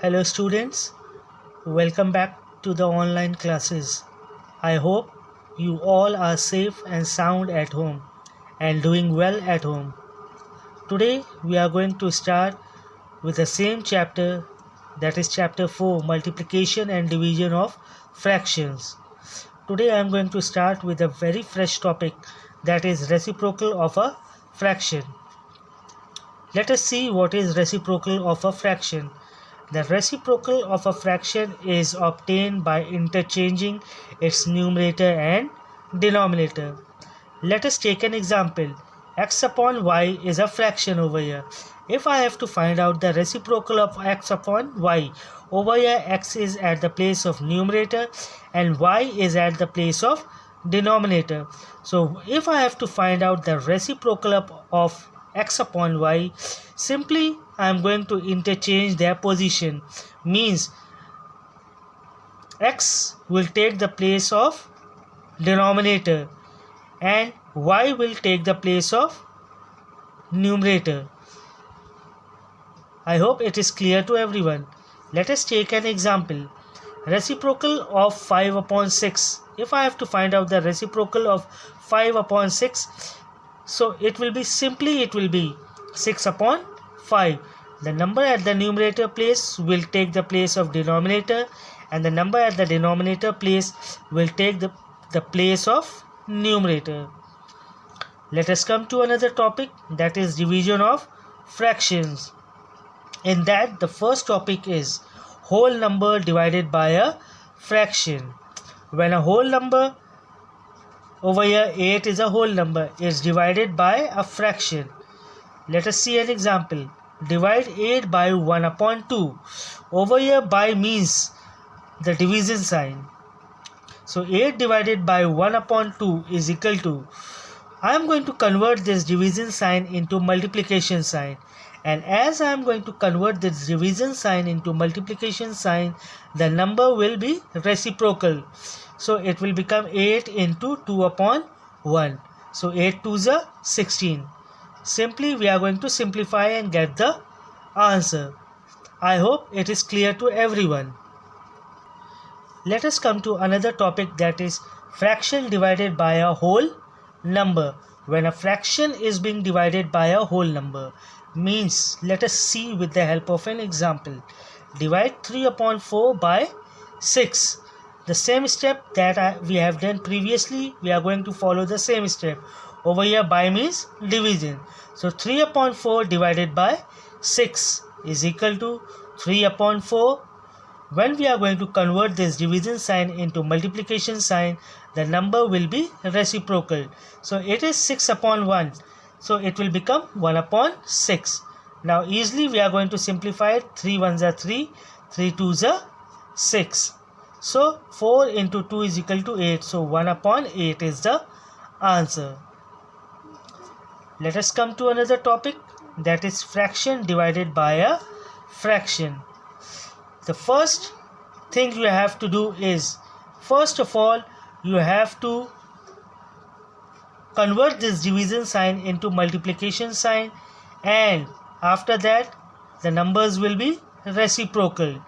Hello students, welcome back to the online classes. I hope you all are safe and sound at home and doing well at home. Today we are going to start with the same chapter, that is chapter 4, multiplication and division of fractions. Today I am going to start with a very fresh topic, that is reciprocal of a fraction. Let us see what is reciprocal of a fraction. The reciprocal of a fraction is obtained by interchanging its numerator and denominator. Let us take an example. X upon y is a fraction over here. If I have to find out the reciprocal of x upon y, over here x is at the place of numerator and y is at the place of denominator. So if I have to find out the reciprocal of x upon y, simply I am going to interchange their position. Means x will take the place of denominator and y will take the place of numerator. I hope it is clear to everyone. Let us take an example. Reciprocal of 5 upon 6. If I have to find out the reciprocal of 5 upon 6, so it will be 6 upon 5. The number at the numerator place will take the place of denominator and the number at the denominator place will take the place of numerator. Let us come to another topic, that is division of fractions. In that, the first topic is whole number divided by a fraction. When a whole number, over here 8 is a whole number, is divided by a fraction. Let us see an example. Divide 8 by 1 upon 2. Over here by means the division sign. So 8 divided by 1 upon 2 is equal to, I am going to convert this division sign into multiplication sign. And as I am going to convert this division sign into multiplication sign, the number will be reciprocal. So it will become 8 into 2 upon 1. So 8 2s are 16. Simply we are going to simplify and get the answer. I hope it is clear to everyone. Let us come to another topic, that is fraction divided by a whole number. When a fraction is being divided by a whole number, means let us see with the help of an example. Divide 3 upon 4 by 6. The same step that we have done previously, we are going to follow the same step. Over here by means division. So 3 upon 4 divided by 6 is equal to 3 upon 4. When we are going to convert this division sign into multiplication sign, the number will be reciprocal. So it is 6 upon 1. So it will become 1 upon 6. Now easily we are going to simplify it. 3 1s are 3, 3 2s are 6. So 4 into 2 is equal to 8. So 1 upon 8 is the answer. Let us come to another topic, that is fraction divided by a fraction. The first thing you have to do is, first of all, you have to convert this division sign into multiplication sign, and after that the numbers will be reciprocal.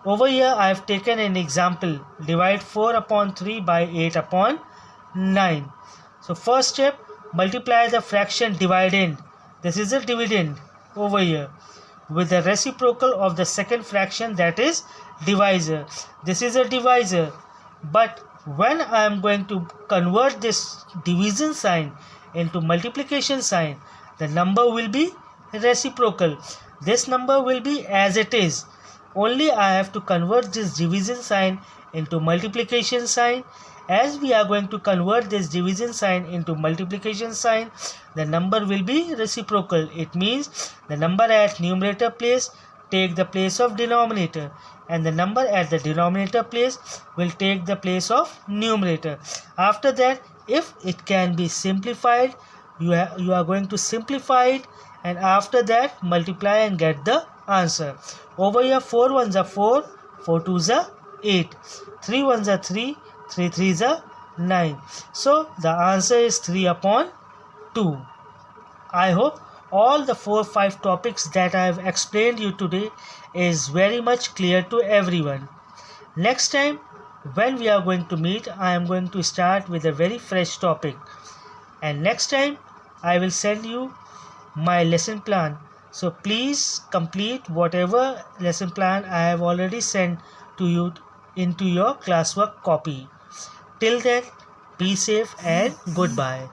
Over here I have taken an example. Divide 4 upon 3 by 8 upon 9. So first step, multiply the fraction dividend. This is a dividend over here with the reciprocal of the second fraction, that is divisor. This is a divisor, but when I am going to convert this division sign into multiplication sign, the number will be reciprocal. This number will be as it is. Only I have to convert this division sign into multiplication sign. As we are going to convert this division sign into multiplication sign, the number will be reciprocal. It means the number at numerator place take the place of denominator and the number at the denominator place will take the place of numerator. After that, if it can be simplified, you are going to simplify it, and after that multiply and get the answer. Over here 4 1s are 4, 4 2s are 8, 3 1s are 3, 3 3s are 9. So the answer is 3 upon 2. I hope all the 4-5 topics that I have explained you today is very much clear to everyone. Next time when we are going to meet, I am going to start with a very fresh topic, and next time I will send you my lesson plan. So please complete whatever lesson plan I have already sent to you into your classwork copy. Till then, be safe and goodbye.